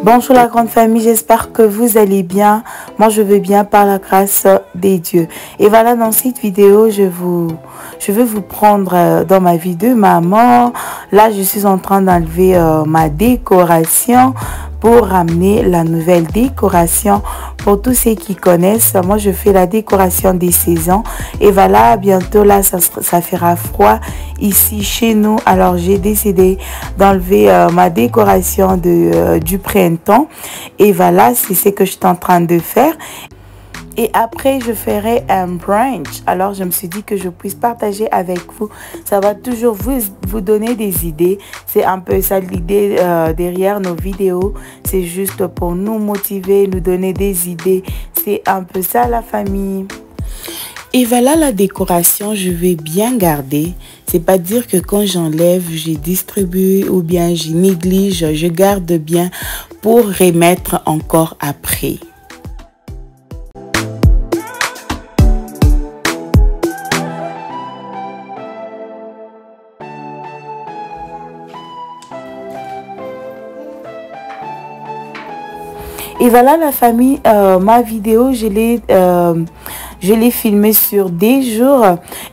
Bonjour la grande famille, j'espère que vous allez bien. Moi je vais bien par la grâce des dieux. Et voilà, dans cette vidéo, je vais vous prendre dans ma vie de maman. Là je suis en train d'enlever ma décoration pour ramener la nouvelle décoration. Pour tous ceux qui connaissent, moi je fais la décoration des saisons. Et voilà, bientôt là ça fera froid ici chez nous. Alors j'ai décidé d'enlever ma décoration du printemps. Et voilà, c'est ce que je suis en train de faire. Et après, je ferai un brunch. Alors, je me suis dit que je puisse partager avec vous. Ça va toujours vous donner des idées. C'est un peu ça l'idée derrière nos vidéos. C'est juste pour nous motiver, nous donner des idées. C'est un peu ça la famille. Et voilà la décoration, je vais bien garder. C'est pas dire que quand j'enlève, je distribue ou bien je néglige. Je garde bien pour remettre encore après. Et voilà la famille, ma vidéo, je l'ai filmée sur des jours.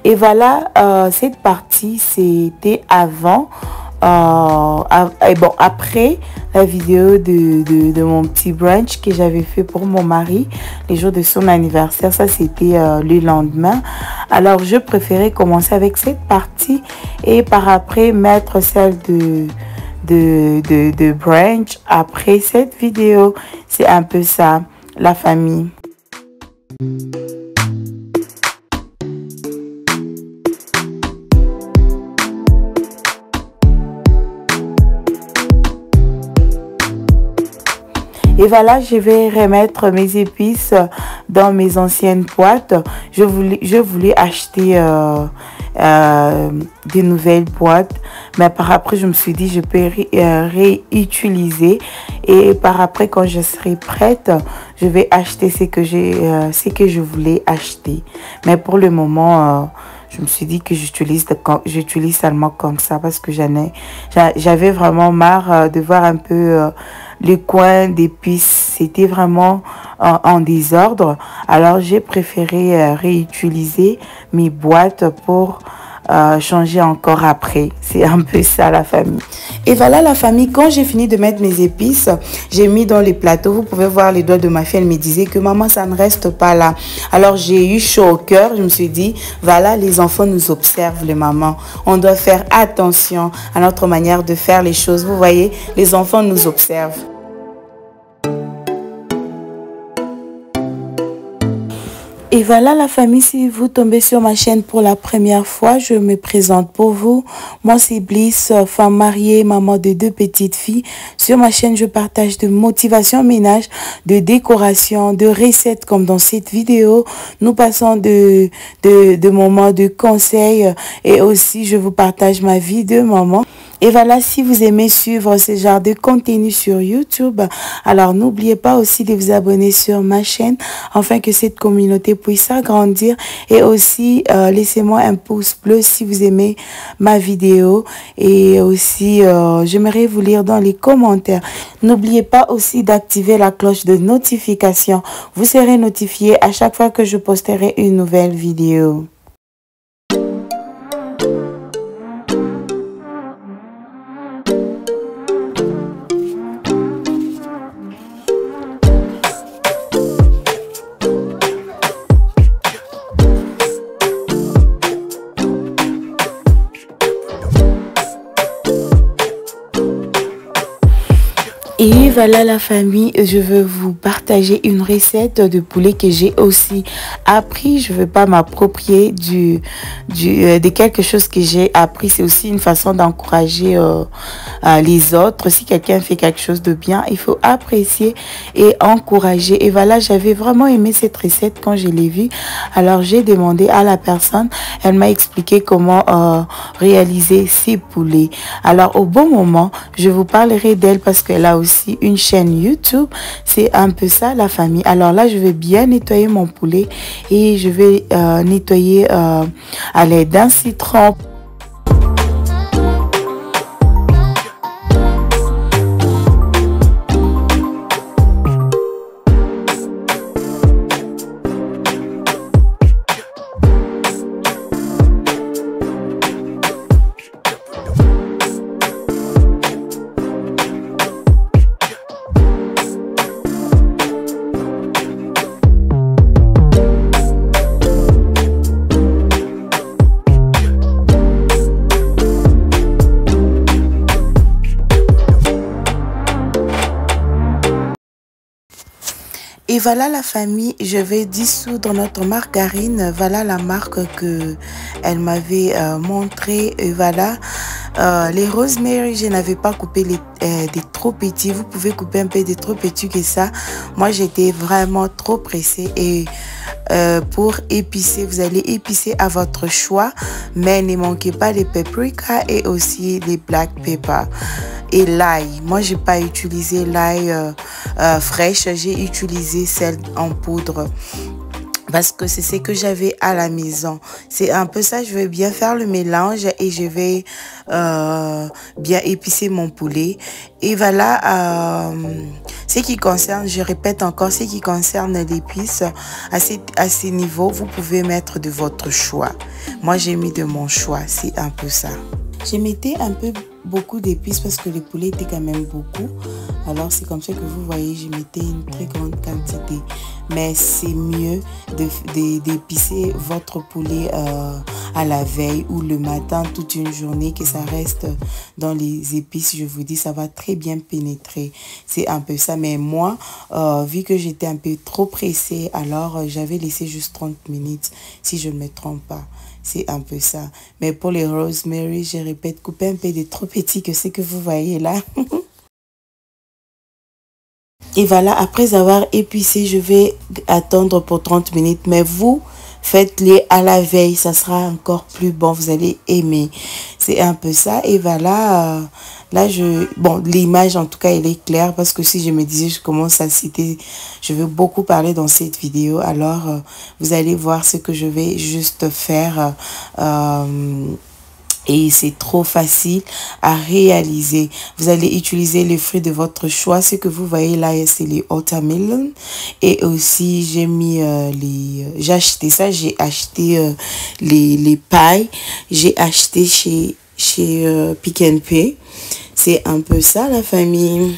Et voilà, cette partie, c'était avant. Et bon, après la vidéo de mon petit brunch que j'avais fait pour mon mari, les jours de son anniversaire, ça c'était le lendemain. Alors, je préférais commencer avec cette partie et par après mettre celle de brunch après cette vidéo. C'est un peu ça la famille. Et voilà, je vais remettre mes épices dans mes anciennes boîtes. Je voulais acheter des nouvelles boîtes, mais par après je me suis dit je peux réutiliser et par après quand je serai prête je vais acheter ce que je voulais acheter. Mais pour le moment je me suis dit que j'utilise seulement comme ça parce que j'avais vraiment marre de voir un peu les coins d'épices. C'était vraiment en désordre. Alors j'ai préféré réutiliser mes boîtes pour changer encore après. C'est un peu ça la famille. Et voilà la famille, quand j'ai fini de mettre mes épices, j'ai mis dans les plateaux. Vous pouvez voir les doigts de ma fille, elle me disait que maman ça ne reste pas là. Alors j'ai eu chaud au cœur, je me suis dit voilà, les enfants nous observent les mamans. On doit faire attention à notre manière de faire les choses. Vous voyez, les enfants nous observent. Et voilà la famille, si vous tombez sur ma chaîne pour la première fois, je me présente pour vous. Moi c'est Bliss, femme mariée, maman de 2 petites filles. Sur ma chaîne, je partage de motivation ménage, de décoration, de recettes comme dans cette vidéo. Nous passons de moments de conseils et aussi je vous partage ma vie de maman. Et voilà, si vous aimez suivre ce genre de contenu sur YouTube, alors n'oubliez pas aussi de vous abonner sur ma chaîne afin que cette communauté puisse s'agrandir. Et aussi, laissez-moi un pouce bleu si vous aimez ma vidéo. Et aussi, j'aimerais vous lire dans les commentaires. N'oubliez pas aussi d'activer la cloche de notification. Vous serez notifié à chaque fois que je posterai une nouvelle vidéo. Et voilà la famille, je veux vous partager une recette de poulet que j'ai aussi appris. Je ne veux pas m'approprier de quelque chose que j'ai appris. C'est aussi une façon d'encourager les autres. Si quelqu'un fait quelque chose de bien, il faut apprécier et encourager. Et voilà, j'avais vraiment aimé cette recette quand je l'ai vue. Alors j'ai demandé à la personne, elle m'a expliqué comment réaliser ces poulets. Alors au bon moment, je vous parlerai d'elle parce qu'elle a aussi une chaîne YouTube. C'est un peu ça la famille. Alors là, je vais bien nettoyer mon poulet et je vais nettoyer à l'aide d'un citron. Et voilà la famille, je vais dissoudre notre margarine. Voilà la marque que elle m'avait montré. Et voilà les rosemary, je n'avais pas coupé des trop petits. Vous pouvez couper un peu des trop petits que ça. Moi j'étais vraiment trop pressée. Et pour épicer, vous allez épicer à votre choix, mais ne manquez pas les paprika et aussi les black pepper et l'ail. Moi j'ai pas utilisé l'ail fraîche, j'ai utilisé celle en poudre parce que c'est ce que j'avais à la maison. C'est un peu ça, je vais bien faire le mélange et je vais bien épicer mon poulet. Et voilà, ce qui concerne, je répète encore, ce qui concerne l'épice, à ces niveaux, vous pouvez mettre de votre choix. Moi, j'ai mis de mon choix, c'est un peu ça. Je mettais un peu beaucoup d'épices parce que le poulet était quand même beaucoup. Alors, c'est comme ça que vous voyez, je mettais une très grande quantité. Mais c'est mieux d'épicer votre poulet à la veille ou le matin, toute une journée, que ça reste dans les épices. Je vous dis, ça va très bien pénétrer. C'est un peu ça. Mais moi, vu que j'étais un peu trop pressée, alors j'avais laissé juste 30 minutes, si je ne me trompe pas. C'est un peu ça. Mais pour les rosemary, je répète, coupez un peu de trop petits que ce que vous voyez là. Et voilà, après avoir épicé, je vais attendre pour 30 minutes. Mais vous, faites-les à la veille, ça sera encore plus bon. Vous allez aimer. C'est un peu ça. Et voilà, là, bon, l'image, en tout cas, elle est claire. Parce que si je me disais, je commence à citer, je veux beaucoup parler dans cette vidéo. Alors, vous allez voir ce que je vais juste faire. Et c'est trop facile à réaliser. Vous allez utiliser les fruits de votre choix. Ce que vous voyez là, c'est les watermelon. Et aussi, j'ai mis j'ai acheté ça. J'ai acheté les pailles. J'ai acheté chez Pick n Pay. C'est un peu ça, la famille.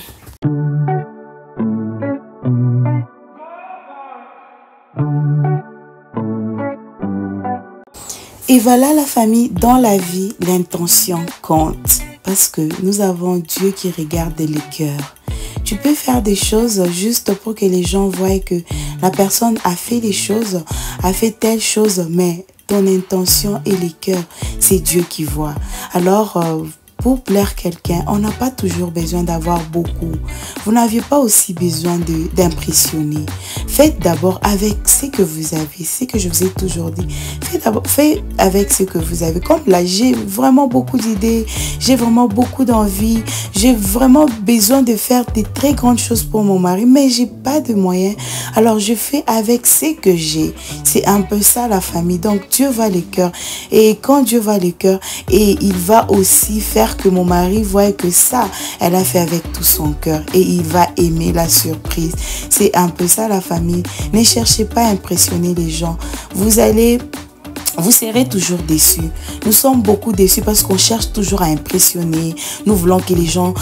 Et voilà la famille, dans la vie, l'intention compte. Parce que nous avons Dieu qui regarde les cœurs. Tu peux faire des choses juste pour que les gens voient que la personne a fait les choses, a fait telle chose, mais ton intention et les cœurs, c'est Dieu qui voit. Alors, pour plaire quelqu'un, on n'a pas toujours besoin d'avoir beaucoup. Vous n'aviez pas aussi besoin d'impressionner. Faites d'abord avec ce que vous avez, ce que je vous ai toujours dit. Faites avec ce que vous avez. Comme là, j'ai vraiment beaucoup d'idées, j'ai vraiment beaucoup d'envie, j'ai vraiment besoin de faire des très grandes choses pour mon mari, mais j'ai pas de moyens. Alors, je fais avec ce que j'ai. C'est un peu ça la famille. Donc, Dieu voit les cœurs. Et quand Dieu voit les cœurs, et il va aussi faire que mon mari voit que ça, elle a fait avec tout son cœur et il va aimer la surprise. C'est un peu ça la famille. Ne cherchez pas à impressionner les gens. Vous serez toujours déçus. Nous sommes beaucoup déçus parce qu'on cherche toujours à impressionner. Nous voulons que les gens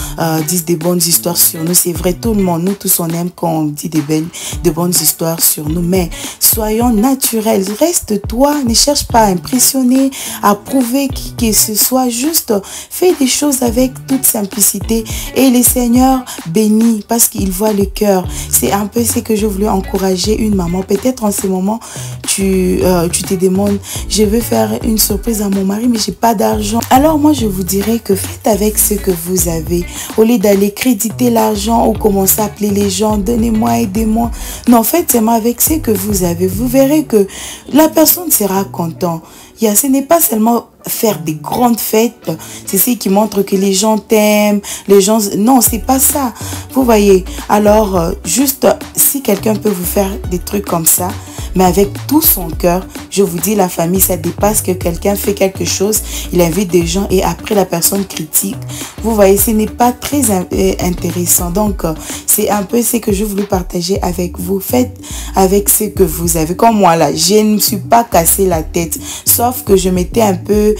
disent des bonnes histoires sur nous. C'est vrai, tout le monde, nous tous, on aime quand on dit de bonnes histoires sur nous. Mais soyons naturels. Reste toi. Ne cherche pas à impressionner, à prouver qui que ce soit. Juste fais des choses avec toute simplicité. Et le Seigneur bénit parce qu'il voit le cœur. C'est un peu ce que je voulais encourager une maman. Peut-être en ce moment, tu te demandes, je veux faire une surprise à mon mari, mais j'ai pas d'argent. Alors moi, je vous dirais que faites avec ce que vous avez. Au lieu d'aller créditer l'argent ou commencer à appeler les gens, donnez-moi, aidez-moi. Non, faites seulement avec ce que vous avez. Vous verrez que la personne sera contente. Ce n'est pas seulement faire des grandes fêtes, c'est ce qui montre que les gens t'aiment, les gens... Non, c'est pas ça. Vous voyez, alors juste si quelqu'un peut vous faire des trucs comme ça, mais avec tout son cœur, je vous dis, la famille, ça dépasse que quelqu'un fait quelque chose, il invite des gens et après la personne critique. Vous voyez, ce n'est pas très intéressant. Donc, c'est un peu ce que je voulais partager avec vous. Faites avec ce que vous avez. Comme moi, là, je ne me suis pas cassé la tête, sauf que je m'étais un peu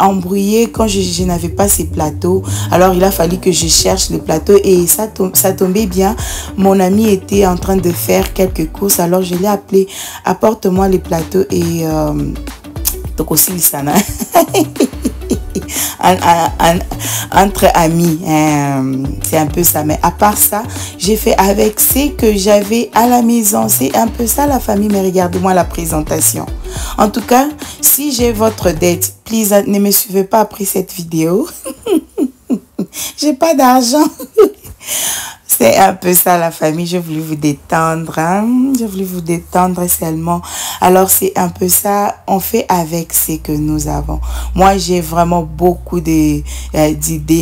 embrouillée quand je n'avais pas ces plateaux. Alors, il a fallu que je cherche les plateaux et ça tombait bien. Mon ami était en train de faire quelques courses, alors je l'ai appelé, apporte-moi les plateaux et donc aussi Lissana. entre amis. C'est un peu ça. Mais à part ça, j'ai fait avec ce que j'avais à la maison. C'est un peu ça la famille. Mais regardez-moi la présentation. En tout cas, si j'ai votre dette, please, ne me suivez pas après cette vidéo. J'ai pas d'argent. C'est un peu ça la famille, j'ai voulu vous détendre, hein? J'ai voulu vous détendre seulement. Alors c'est un peu ça, on fait avec ce que nous avons. Moi j'ai vraiment beaucoup d'idées,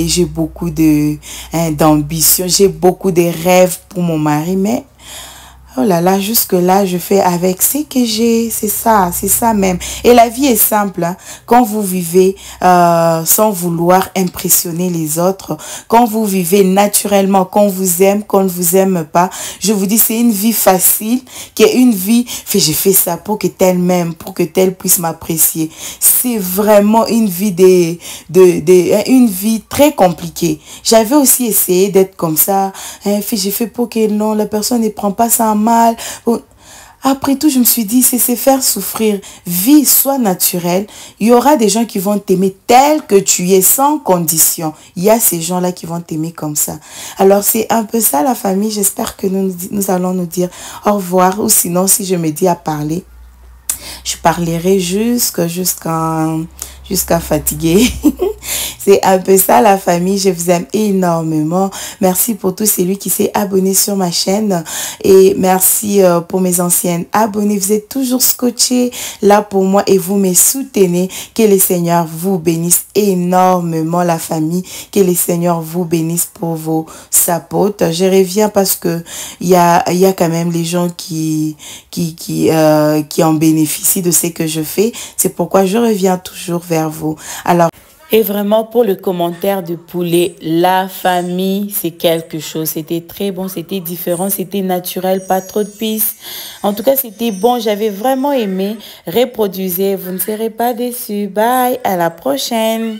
j'ai beaucoup d'ambition, j'ai beaucoup de rêves pour mon mari, mais oh là là, jusque-là, je fais avec ce que j'ai. C'est ça même. Et la vie est simple. Hein. Quand vous vivez sans vouloir impressionner les autres, quand vous vivez naturellement, qu'on vous aime, qu'on ne vous aime pas, je vous dis, c'est une vie facile, qui est une vie, j'ai fait ça pour que tel m'aime, pour que tel puisse m'apprécier. C'est vraiment une vie une vie très compliquée. J'avais aussi essayé d'être comme ça. J'ai fait pour que non, la personne ne prend pas ça en mal. Après tout, je me suis dit, c'est se faire souffrir. Vie, sois naturelle. Il y aura des gens qui vont t'aimer tel que tu es, sans condition. Il y a ces gens-là qui vont t'aimer comme ça. Alors, c'est un peu ça, la famille. J'espère que nous allons nous dire au revoir. Ou sinon, si je me dis à parler, je parlerai jusqu'à fatiguer. C'est un peu ça la famille, je vous aime énormément. Merci pour tous celui qui s'est abonné sur ma chaîne et merci pour mes anciennes abonnés. Vous êtes toujours scotchés là pour moi et vous me soutenez. Que le Seigneur vous bénisse énormément la famille. Que le Seigneur vous bénisse pour vos supports. Je reviens parce que il y a quand même les gens qui en bénéficient de ce que je fais. C'est pourquoi je reviens toujours vers vous. Alors, et vraiment, pour le commentaire de poulet, la famille, c'est quelque chose. C'était très bon, c'était différent, c'était naturel, pas trop de pisse. En tout cas, c'était bon, j'avais vraiment aimé. Reproduisez, vous ne serez pas déçus. Bye, à la prochaine.